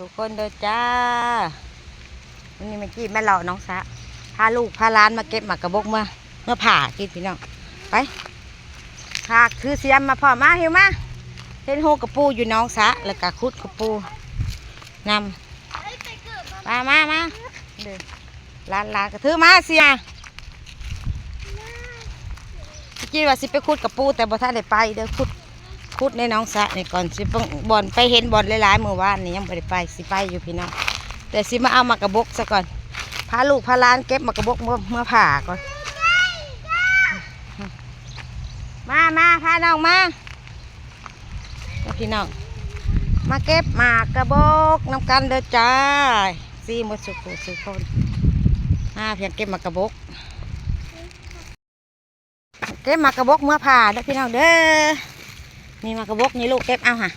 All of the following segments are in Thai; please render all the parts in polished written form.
ทุกคนเด้อจ้าวันนี้เมื่อกี้แม่เราน้องสะพาลูกพาหล้านมาเก็บหมากกระบอกเมื่อผ่ากินพี่น้องไปพาคือเสียมมาพ่อมาเหี่ยวมาเห็นโฮกระปูอยู่น้องสะแล้วก็คุดกระปูนำมาเด้อหลานกระถือมาเสียคิดว่าสิไปคุดกระปูแต่บ่ทันได้ไปเด้อคุดในน้องสะนี่ก่อนสิบอลไปเห็นบอลหลายๆเมื่อวานนี่ยังไม่ได้ไปสิไปอยู่พี่น้องแต่สิมาเอามากระบอกซะก่อนพาลูกพาหลานเก็บมากระบอกเมื่อผ่าก่อนมาพาน้องมาพี่น้องมาเก็บมากระบอกน้ำกันเด้อจ้าซีหมดสุขคนเพียงเก็บมากระบอกเก็บมากระบอกเมื่อผ่าเด้อพี่น้องเด้อนี่มากระบอกนี่ลูกเก็บเอาค่ะ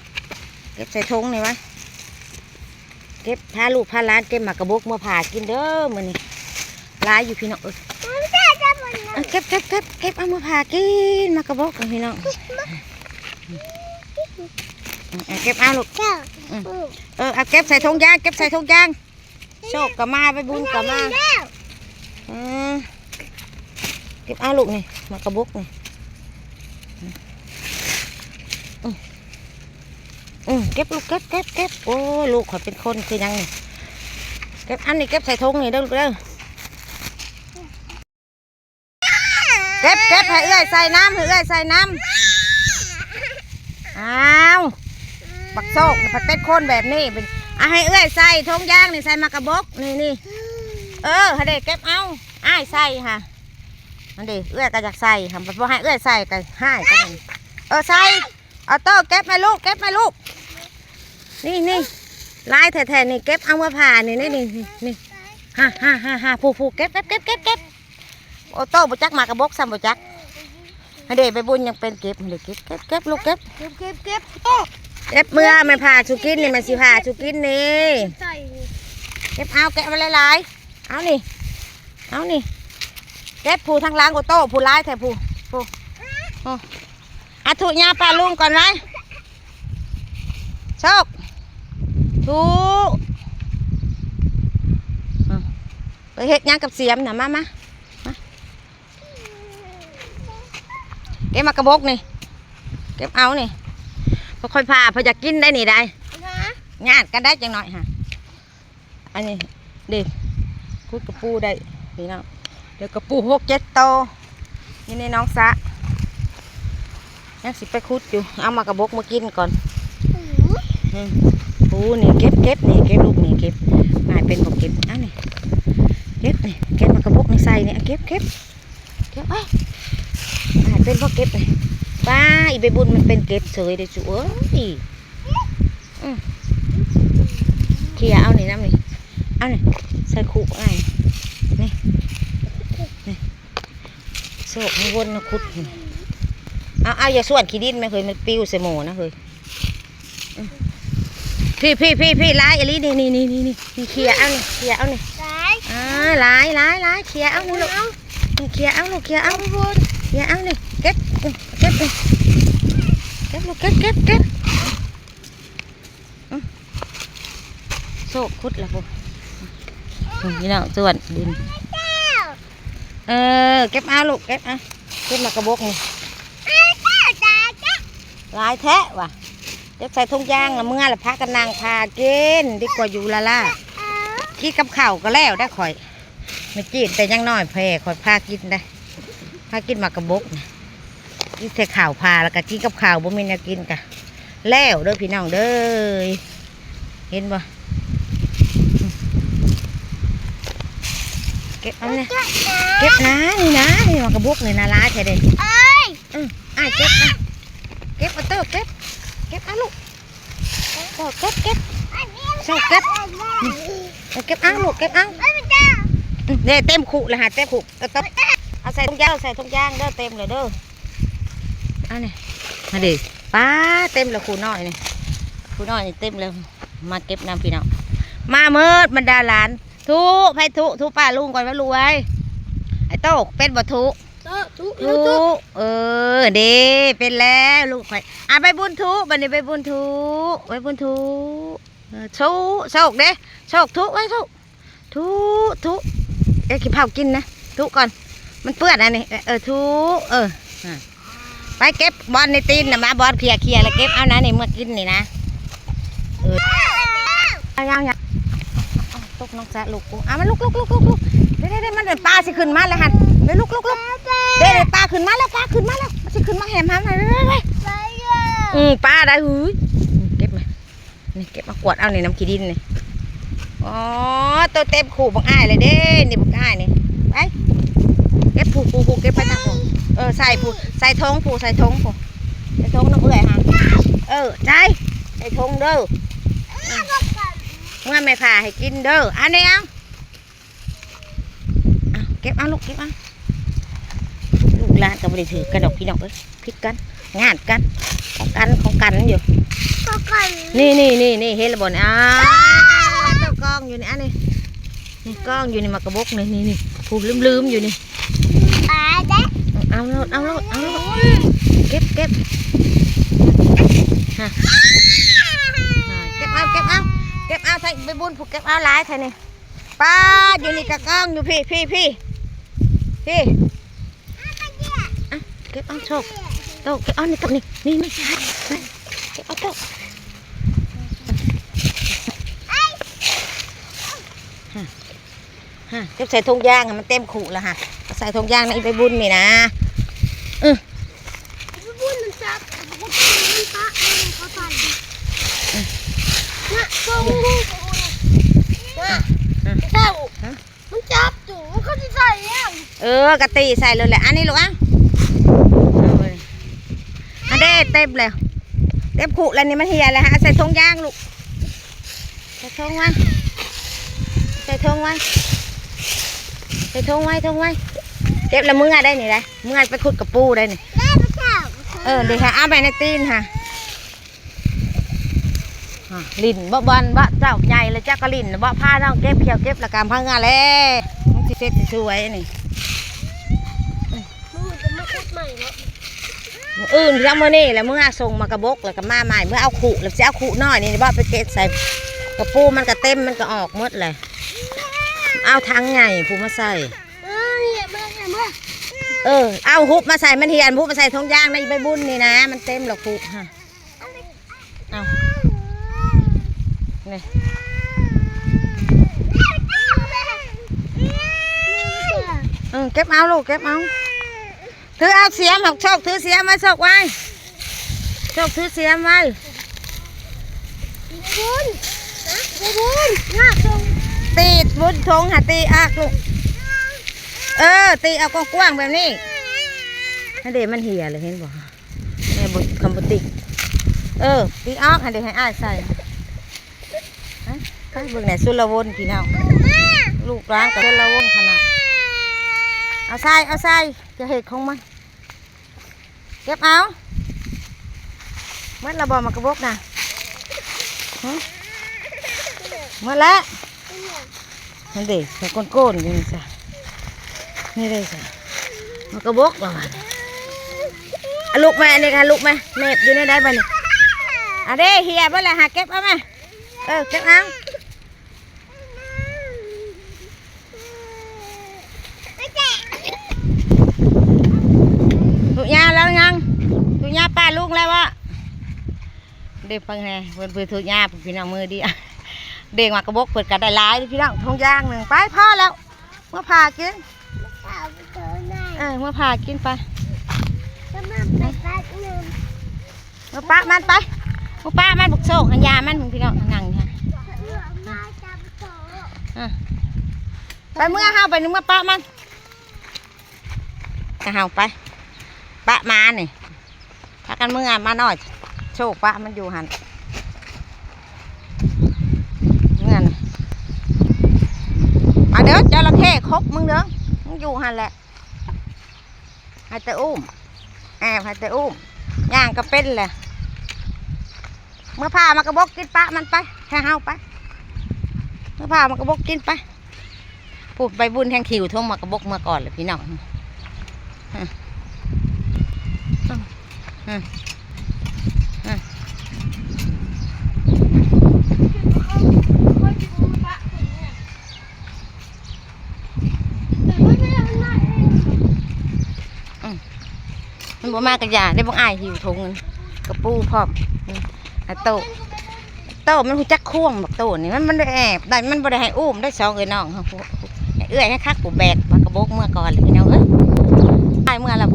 เก็บใส่ถุงนี่ไว้เก็บพาลูกพาหลานเก็บมากระบอกเมื่อผ่ากินเด้อมื้อนี้ลายอยู่พี่น้องเก็บเอาเมื่อผ่ากินมากระบอกพี่น้องเก็บเอาลูกเอาเก็บใส่ถุงยางโชคกับมาไปบุญกับมาเก็บเอาลูกนี่มากระบอกนี่เก็บลูกเก็บโอ้ลูกขอเป็นคนคือยังนี่เก็บอันนี้เก็บใส่ถุงนี่เด้อลูกเด้อเก็บให้เอื้อยใส่น้ำอ้าวบักโซกมันเป็นคนแบบนี้เป็นให้เอื้อยใส่ถุงยางนี่ใส่มากระบอกนี่ให้เด็กเก็บเอาอ้ายใส่ค่ะนั่นดิเอื้อยก็อยากใส่ค่ะเพราะให้เอื้อยใส่ก็ให้กันใส่เอาโต้เก็บมาลูกนี่ลายแถๆนี่เก็บเอามาผ่านี่ฮ่าผูเก็บโอ้โต้บุจักมากระบอกซ้ำบุจักให้เด็กไปบุญยังเป็นเก็บให้เด็กเก็บลูกเก็บเมื่อมันผ่าชูกินนี่มันสิผ่าชูกินนี่เก็บเอาแกะมาหลายเอานี่เก็บผูทางล่างโอโต้ผูลายแถผูถูกยาปลาลุงก่อนไหมโชคถูกไปเฮ็ดยากับเสียมนะมาเก็บมากระบอกนี่เก็บเอานี่ค่อยพาพอจะกินได้นี่ได้งานกันได้จังหน่อยฮะอันนี้เด็กคุดกระปูได้นี่น้องเดี๋ยวกระปู6-7 โตนี่ในน้องสะยังสิไปคุดอยู่เอามากระบอกมากินก่อนปูนี่เก็บนี่เก็บลูกนี่เก็บนายเป็นบอกเก็บนี่เก็บนี่เก็บมากระบอกในใส่เนี่ยเก็บนายเป็นบอกเก็บเลยป้าอีใบบุญมันเป็นเก็บเฉยเดี๋ยวจุ๋ยเขี่ยเอานี่น้ำนี่เอานี่ใส่ขู่ไงนี่โศกมันวนนะคุดเอาอย่าส่วนขี้ดินไม่เคยมันปิ้วใส่หมูนะเคยพี่ลายอะไรนี่เขี่ยเอานี่ลายเขี่ยเอาลูกเขี่ยเอานี่เก็บลูกเก็บโซ่คุดละปุ๊บนี่เนาะส่วนดินเก็บเอาลูกเก็บมากระบอกนี่ลายแท้ว่ะเดี๋ยวใส่ถุงยางละเมื่อละพักกันนางพากินดีกว่าอยู่ละกินกับข้าวก็แล้วได้ข่อยไม่จีนแต่ยังน้อยแพ้ข่อยพากินได้พากินมากระบอกกินใส่ข้าวพาแล้วก็กินกับข้าวบ่มีแนวกินกะแล้วเด้อพี่น้องเด้อเห็นบ่เก็บเอาเนี่ยเก็บนะนี่มากระบอกนี่นะร้ายแท้เด่นเก็บเอาเต้าเก็บเอาลูกเก็บเอาลูกเก็บเอาเนี่ยเต็มขู่เลยฮะเต็มขู่เอาใส่ถุงยางเด้อเต็มเลยเด้อเอาเนี่ยมาดิป้าเต็มเลยขู่น้อยนี่เต็มเลยมาเก็บน้ำพี่น้องมาเมิดบรรดาหลานทุป้าลุงก่อนว่าลุงไอ้โต้เป็นบ่ทุเด้เป็นแล้วลูกไปไปบุญทุบันนี้ไปบุญทุ สู้โชคเด้โชคทุกไว้ทุกทุกเอ้ขี้เผากินนะทุกก่อนมันเปื้อนอันนี้ทุกไปเก็บบอลในตีนนะมาบอลเคลียร์แล้วเก็บเอานะนี่เมื่อกินนี่นะยังตกน้องแซะลูกกูมันลุกเด้มันเป็นปลาสิขึ้นมาแล้วฮันเด้ลุกเด้ปลาขึ้นมาแล้วมันสิขึ้นมาแหมไปปลาได้หื้ยเก็บมานี่เก็บมากวดเอาในน้ำขี้ดินนี่อ๋อตัวเต็มขู่บังอ้ายเลยเด้นี่บังอ้ายนี่ไปเก็บผูเก็บไปทางผูใส่ผูใส่ทงผูใส่ทงน้ำเอื่อยฮะใช่ใส่ทงเด้อเมื่อไม่ผ่าให้กินเด้ออันนี้เอาเก็บเอาลูกเก็บเอาลูกหลานก็ไม่ได้ถือกระดกพี่น้องพิดกันงานกันของกันอยู่นี่เฮลบอนเจ้ากองอยู่นี่อันนี้นี่กองอยู่นี่มากระบอกนี่ผูลืมอยู่นี่เอาเก็บเก็บเอาใส่ไปบุญผูกเก็บเอาหลายไทยนี่ป้าอยู่นี่กระกองอยู่พี่เก็บเอาโชคโตเก็บเอานี่ตัวนี่ไม่ใช่เก็บเอาโตเก็บใส่ถุงยางมันเต็มขู่แล้วฮะใส่ถุงยางนี่ไปบุญนี่นะไปบุญมันจับมันปะเขาใส่น่ะส่งลูกเจ้ามันจับจู่เขาจะใส่ยังกะตีใส่เลยแหละอันนี้ลูกอันนี้เต็มเลยเต็มขู่แล้วนี่มันเหี่ยเลยฮะใส่ถุงยางลูกใส่ถุงไว้เก็บแล้วมึงได้นี่ได้มึงไปขุดกระปูได้นี่เดี๋ยวเอาไปในตีนค่ะลิ่นบ่บอลบ่เจ้าใหญ่เลยเจ้าก็ลิ่นบ่ผ้าน้องเก็บเขียวเก็บละกามพังงาเลยมึงสิเซ็ตสวยนี่มึงจะมาขุดใหม่เหรออื่นยังมื่อนี่แล้วมึงส่งมากระบกแล้วก็มาใหม่เมื่อเอาขู่แล้วจะเอาขู่น้อยนี่บ่ไปเก็บใส่กระปูมันก็เต็มมันก็ออกหมดเลยเอาทั้งไงผู้มาใส่เอาหุบมาใส่มันเหียนหุบมาใส่ทงยางในใบบุญนี่นะมันเต็มหรอกหุบฮะเอานี่เก็บเอาลูกเก็บเอาถือเอาเสียมหอกโชคถือเสียมไว้โชคไว้โชคถือเสียมไว้บุญน่าชมตีบุญทงหาตีอักลูกตีเอากว้างๆแบบนี้ให้เด็กมันเหี่ยเลยเห็นบ่แม่บุญคำบุติตีออกให้เด็กให้อ้ายใส่ไปเบิ่งไหนสุรวนพี่น้องลูกร้านกับสุรวนขนาดเอาใส่จะเห็ดของมันเก็บเอาเมื่อเราบอกมากระบอกนะเมื่อแล้วนั่นเด็กใส่ก้นนี่จ้ะนี่เลยจ้ะมากระบอกเราลูกแม่นี่ค่ะลูกแม่เม็ดอยู่ในได้บ้านี่เด้เฮียบ้าเลยหาเก็บเอาไหมเก็บเอาถูกยาแล้วยังถูกยาป้าลูกแล้ววะเด็กฟังไงเพื่อนถูกยาพี่น้องมือดีเด็กมากระบอกเปิดกระไดลายพี่น้องทงยางหนึ่งไปพ่อแล้วเมื่อผ่ากินเมื่อผ่ากินไปเมื่อป้ามันไปเมื่อป้ามันบุกโซ่หันยามันพี่น้องนั่งค่ะไปเมื่อห้าวไปนึกเมื่อป้ามันห้าวไปป้ามาเนี่ยถ้ากันเมื่อมาหน่อยโชคป้ามันอยู่หันเมื่อน่ะมาเด้อจระเข้ครบมึงเด้อมึงอยู่หันแหละให้แต่อุ้มให้แต่อุ้มย่างก็เป็นแหละเมื่อพามากระบอกกินปะมันไปแค่ห้าวไปเมื่อพามากระบอกกินไปพูดใบบุญแทงขิวทงมากระบอกเมื่อก่อนเลยพี่น้อง บ่มากระยาได้บ่อายหิวทงกระปูพร้อมโตมันหูจักข่วงบักโตนี่มันได้แอบได้มันบ่ได้ให้อุ้มได้2น้องเอื้อยให้คักผู้แบกมากระบกเมื่อก่อนเลยพี่น้องเอ้ยตายเมื่อละ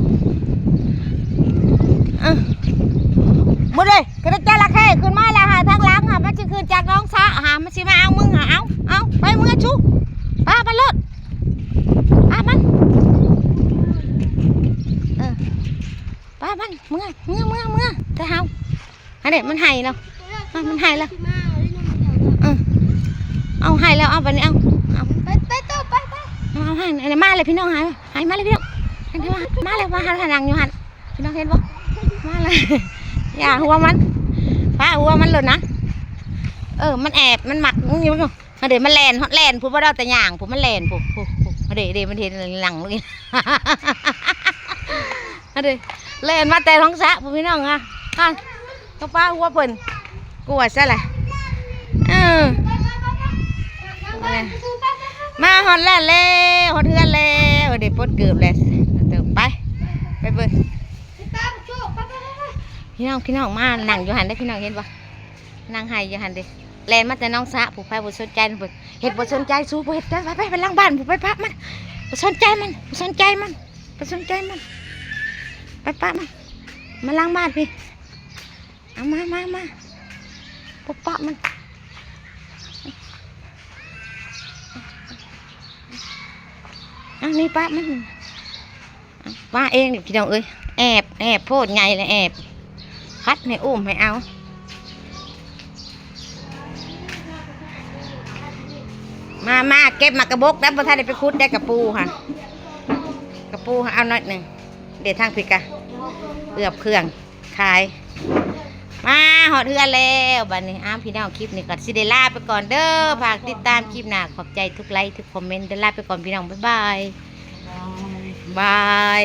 บ่ได้กระจาระเข้ขึ้นมาแล้วหาทางหลังค่ะมันสิขึ้นจากน้องซะหามันสิมาเอามึงหาเอาไปเมื่อชุป้ามันเลิศมันป้ามันเมื่อแต่เฮาอันนี้มันให้เนาะมันให้แล้วเอาให้แล้วเอาไปนี่เอาไปต่อไปเอาให้อันนี้มาเลยพี่น้องให้มาเลยพี่น้องมาเลยมาหาทางนั่งอยู่หันพี่น้องเห็นบ่มาเลยอย่าหัวมันป้าหัวมันเลยนะมันแอบมันหมักมึงอยู่เดี๋ยวมันแลนพูดว่าเราแต่ย่างพูดมันแลนพูดเดี๋ยวมันเห็นหลังเลยเดี๋ยวแลนมาแต่ท้องสะพูดพี่น้องอ่ะต้องป้าหัวเพิ่นกลัวซะแหละมาหอนแล้วหอนเทือนแล้วเดี๋ยวปดเกือบแล้วเติมไปเบิ่งพี่น้องมานั่งอยู่หันได้พี่น้องเห็นปะนั่งให้อยู่หันดิแลนมาแต่น้องสะผู้ไปบ่สนใจผู้เห็ดบ่สนใจสู้บ่เห็ดไปล้างบ้านผู้ไปพักมันบ่สนใจมันไปปะมันมาล้างบ้านพี่เอามาปุ๊บปะมันนี่ปะมันป้าเองเดี๋ยวพี่น้องเอ้ยแอบโพดไงเลยแอบคัดให้อุ้มให้เอามาเก็บมากระบกแล้วพอท่านได้ไปคุดได้กระปูค่ะเอาหน่อยหนึ่งเดี๋ยวทางผิดกะเอือบเครื่องขายมาหอดเฮือนแล้วบัดนี้พี่น้องคลิปนี้ก่อนสิเดลาไปก่อนเด้อฝากติดตามคลิปหน้าขอบใจทุกไลค์ทุกคอมเมนต์เดลาไปก่อนพี่น้องบ๊ายบาย